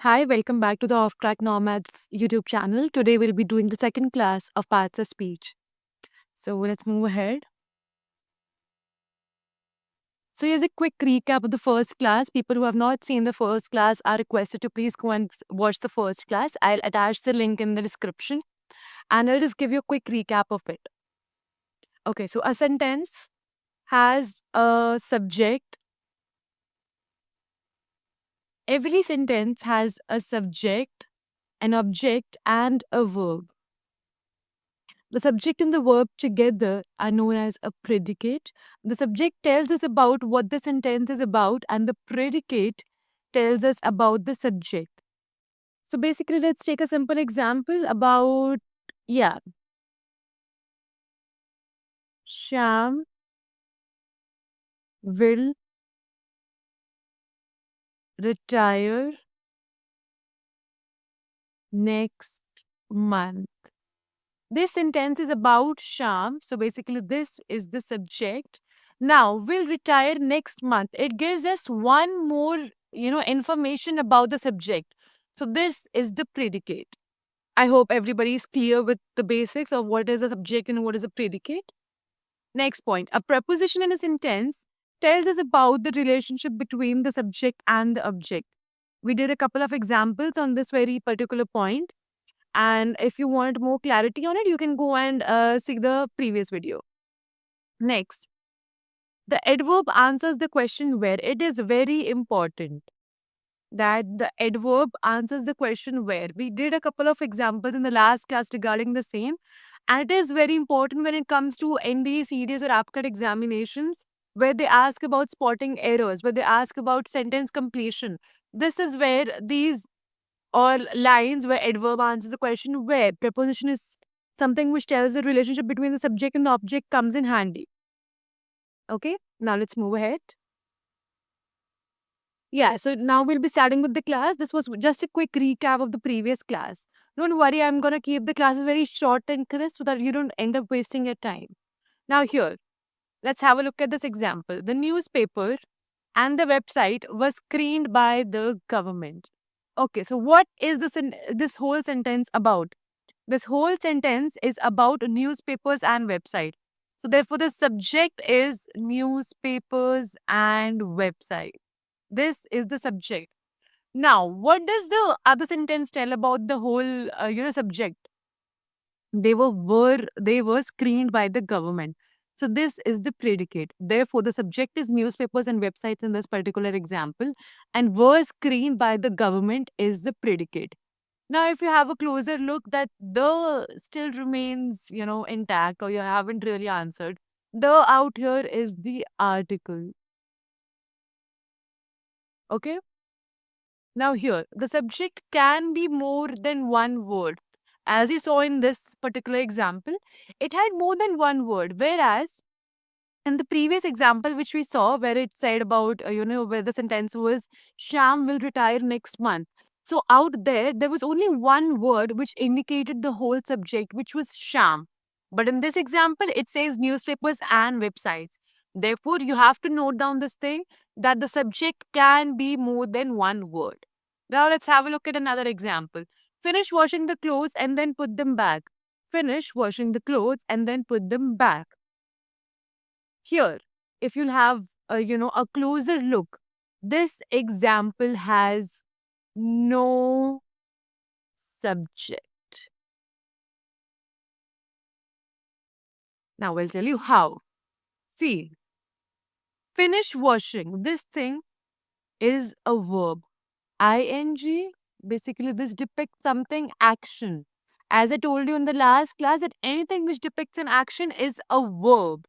Hi, welcome back to the Off Track Nomads YouTube channel. Today we'll be doing the second class of parts of speech. So let's move ahead. So here's a quick recap of the first class. People who have not seen the first class are requested to please go and watch the first class. I'll attach the link in the description and I'll just give you a quick recap of it. Okay, so a sentence has a subject. Every sentence has a subject, an object, and a verb. The subject and the verb together are known as a predicate. The subject tells us about what the sentence is about, and the predicate tells us about the subject. So basically, let's take a simple example about, yeah, Sham will retire next month. This sentence is about Sham. So basically, this is the subject. Now, will retire next month. It gives us one more, information about the subject. So this is the predicate. I hope everybody is clear with the basics of what is a subject and what is a predicate. Next point. A preposition in a sentence tells us about the relationship between the subject and the object. We did a couple of examples on this very particular point. And if you want more clarity on it, you can go and see the previous video. Next, the adverb answers the question where. It is very important that the adverb answers the question where. We did a couple of examples in the last class regarding the same. And it is very important when it comes to ND, CDS, or APCAT examinations where they ask about spotting errors, where they ask about sentence completion. This is where these or lines where adverb answers the question where preposition is something which tells the relationship between the subject and the object comes in handy. Okay, now let's move ahead. Yeah, so now we'll be starting with the class. This was just a quick recap of the previous class. Don't worry, I'm going to keep the classes very short and crisp so that you don't end up wasting your time. Now, here, let's have a look at this example. The newspaper and the website was screened by the government. Okay, so what is this whole sentence about? This whole sentence is about newspapers and website. So therefore, the subject is newspapers and website. This is the subject. Now, what does the other sentence tell about the whole, subject? They were screened by the government. So this is the predicate. Therefore, the subject is newspapers and websites in this particular example, and were screened by the government is the predicate. Now, if you have a closer look, that the still remains, intact, or you haven't really answered. The out here is the article. Okay. Now, here, the subject can be more than one word. As you saw in this particular example, it had more than one word. Whereas in the previous example, which we saw, where it said about, where the sentence was, Sham will retire next month. So out there was only one word which indicated the whole subject, which was Sham. But in this example, it says newspapers and websites. Therefore, you have to note down this thing that the subject can be more than one word. Now, let's have a look at another example. Finish washing the clothes and then put them back. Finish washing the clothes and then put them back. Here, if you'll have a closer look, this example has no subject. Now I'll tell you how. See, finish washing. This thing is a verb. ing, basically this depicts something action. As I told you in the last class, that anything which depicts an action is a verb.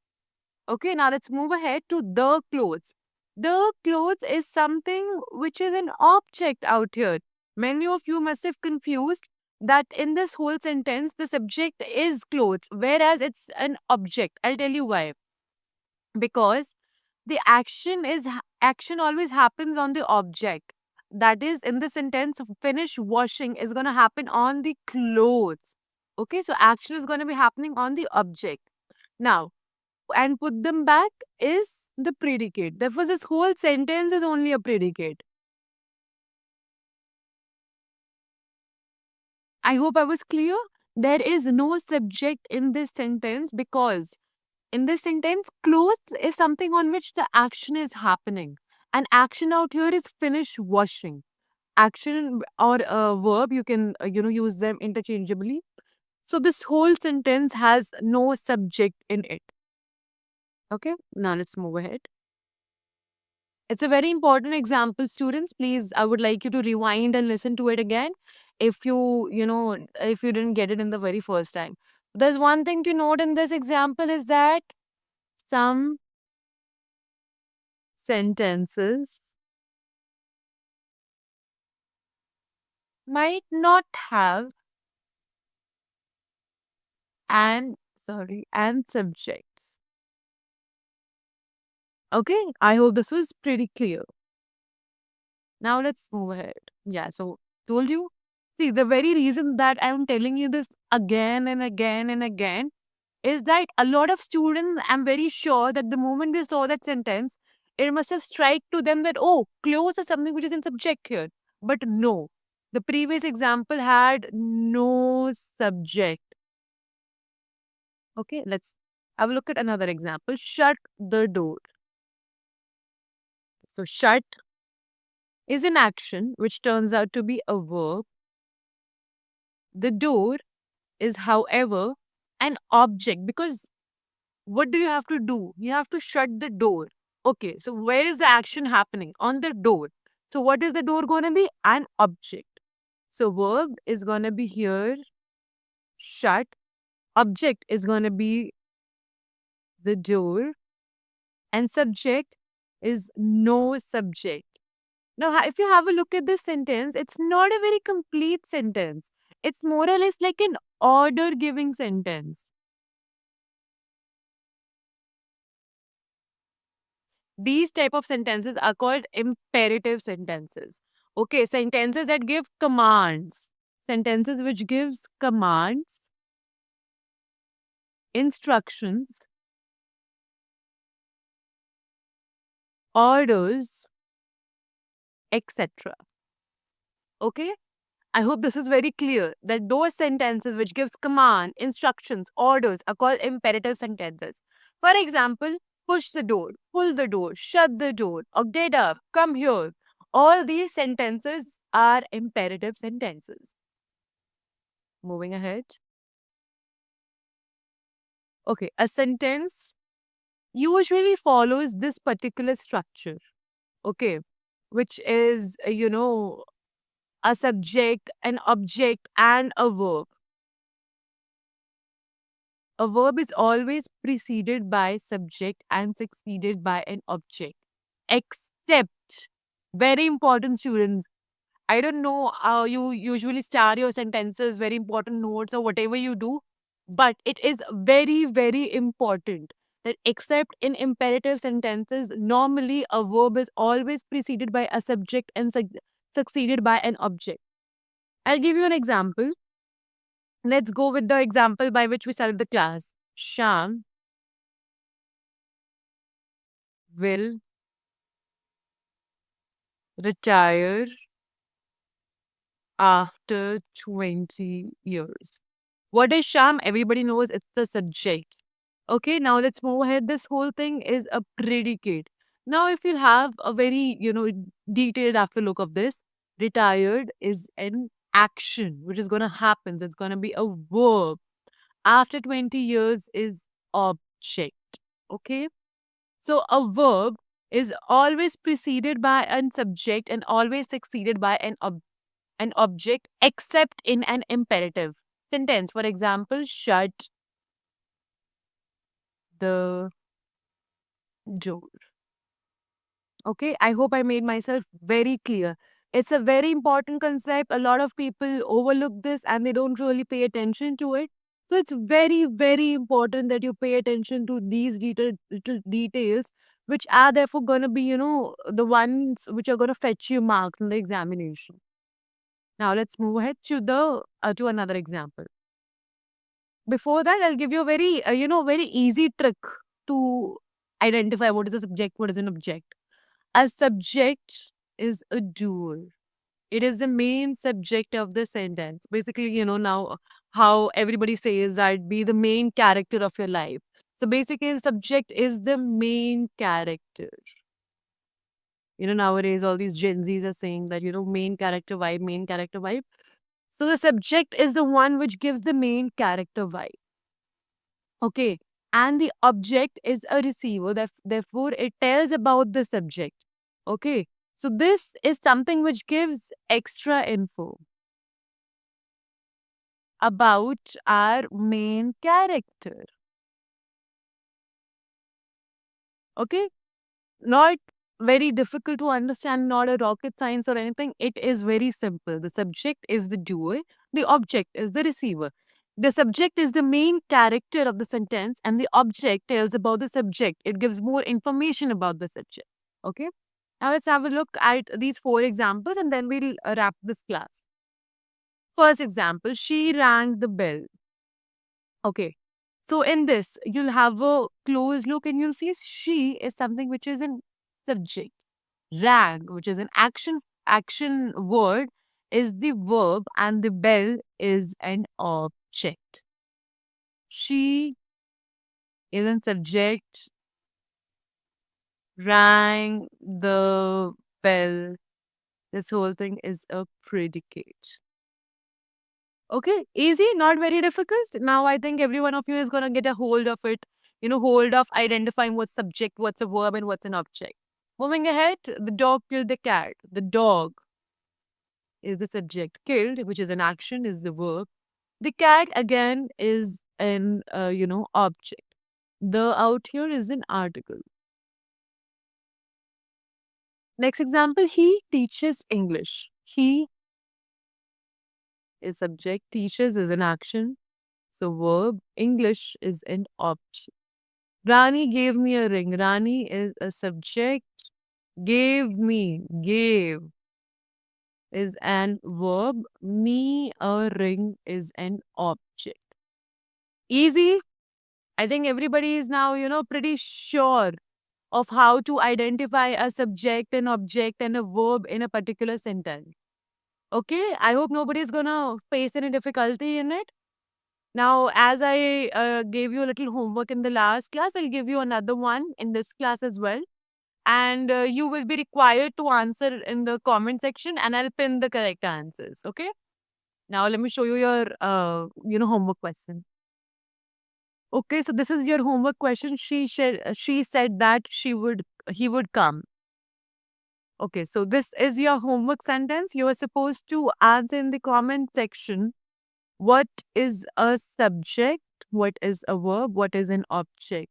Okay, now let's move ahead to the clothes. The clothes is something which is an object out here. Many of you must have confused that in this whole sentence, the subject is clothes, whereas it's an object. I'll tell you why. Because the action always happens on the object. That is, in the sentence, finish washing is going to happen on the clothes. Okay, so action is going to be happening on the object. Now, and put them back is the predicate. Therefore, this whole sentence is only a predicate. I hope I was clear. There is no subject in this sentence because in this sentence, clothes is something on which the action is happening. And action out here is finish washing. Action or a verb, you can, use them interchangeably. So this whole sentence has no subject in it. Okay, now let's move ahead. It's a very important example, students. Please, I would like you to rewind and listen to it again if if you didn't get it in the very first time. There's one thing to note in this example is that some sentences might not have an and subject. Okay, I hope this was pretty clear. Now let's move ahead. Yeah, so told you. See, the very reason that I'm telling you this again and again and again is that a lot of students, I'm very sure that the moment they saw that sentence, it must have strike to them that, oh, clothes is something which is in subject here. But no, the previous example had no subject. Okay, let's have a look at another example. Shut the door. So, shut is an action which turns out to be a verb. The door is, however, an object because what do you have to do? You have to shut the door. Okay, so where is the action happening? On the door. So, what is the door going to be? An object. So, verb is going to be here, shut. Object is going to be the door, and subject is no subject. Now, if you have a look at this sentence, it's not a very complete sentence. It's more or less like an order giving sentence. These type of sentences are called imperative sentences. Okay, sentences that give commands. Sentences which gives commands, instructions, orders, etc. Okay? I hope this is very clear that those sentences which gives command, instructions, orders are called imperative sentences. For example, push the door, pull the door, shut the door, or get up, come here. All these sentences are imperative sentences. Moving ahead. Okay, a sentence usually follows this particular structure. Okay, which is, a subject, an object, and a verb. A verb is always preceded by subject and succeeded by an object. Except, very important, students. I don't know how you usually start your sentences, very important notes, or whatever you do, but it is very, very important that except in imperative sentences, normally a verb is always preceded by a subject and succeeded by an object. I'll give you an example. Let's go with the example by which we started the class. Sham will retire after 20 years. What is Sham? Everybody knows it's the subject. Okay, now let's move ahead. This whole thing is a predicate. Now, if you have a very, detailed after look of this, retired is an action which is going to happen. That's going to be a verb. After 20 years is object. Okay. So a verb is always preceded by a subject and always succeeded by an object except in an imperative sentence. For example, shut the door. Okay, I hope I made myself very clear. It's a very important concept. A lot of people overlook this and they don't really pay attention to it. So it's very, very important that you pay attention to these little details, which are therefore going to be, the ones which are going to fetch you marks in the examination. Now let's move ahead to the to another example. Before that, I'll give you a very, very easy trick to identify what is a subject, what is an object. A subject is a doer. It is the main subject of the sentence. Basically, now how everybody says that be the main character of your life. So basically, the subject is the main character. Nowadays, all these Gen Zs are saying that, main character vibe, main character vibe. So the subject is the one which gives the main character vibe. Okay. And the object is a receiver. Therefore, it tells about the subject. Okay. So this is something which gives extra info about our main character. Okay. Not very difficult to understand, not a rocket science or anything. It is very simple. The subject is the doer, the object is the receiver. The subject is the main character of the sentence, and the object tells about the subject. It gives more information about the subject. Okay. Now let's have a look at these four examples and then we'll wrap this class. First example, she rang the bell. Okay. So in this, you'll have a close look and you'll see she is something which is in subject. Rang, which is an action word, is the verb and the bell is an object. She is a subject, rang the bell. This whole thing is a predicate. Okay, easy, not very difficult. Now I think every one of you is gonna get a hold of it, hold of identifying what's subject, what's a verb, and what's an object. Moving ahead, the dog killed the cat. The dog is the subject. Killed, which is an action, is the verb. The cat again is an object. The out here is an article. Next example, he teaches English. He is subject, teaches is an action, so verb, English is an object. Rani gave me a ring. Rani is a subject. Gave is an verb. Me a ring is an object. Easy. I think everybody is now, pretty sure of how to identify a subject, an object, and a verb in a particular sentence. Okay, I hope nobody is gonna face any difficulty in it. Now, as I gave you a little homework in the last class, I'll give you another one in this class as well. And you will be required to answer in the comment section and I'll pin the correct answers. Okay. Now, let me show you your, homework question. Okay. So this is your homework question. She said that he would come. Okay. So this is your homework sentence. You are supposed to answer in the comment section. What is a subject? What is a verb? What is an object?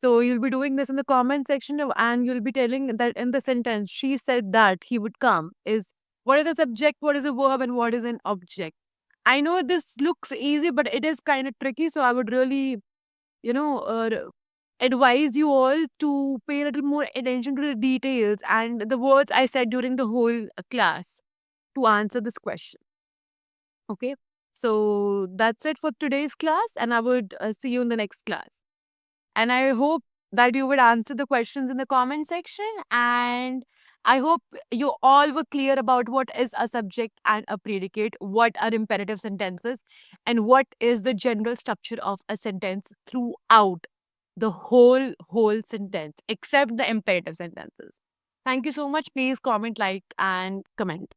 So you'll be doing this in the comment section and you'll be telling that in the sentence, she said that he would come is what is a subject, what is a verb, and what is an object. I know this looks easy, but it is kind of tricky. So I would really, you know, uh, advise you all to pay a little more attention to the details and the words I said during the whole class to answer this question. Okay. So that's it for today's class, and I would see you in the next class. And I hope that you would answer the questions in the comment section. And I hope you all were clear about what is a subject and a predicate, what are imperative sentences, and what is the general structure of a sentence throughout the whole sentence, except the imperative sentences. Thank you so much. Please comment, like, and comment.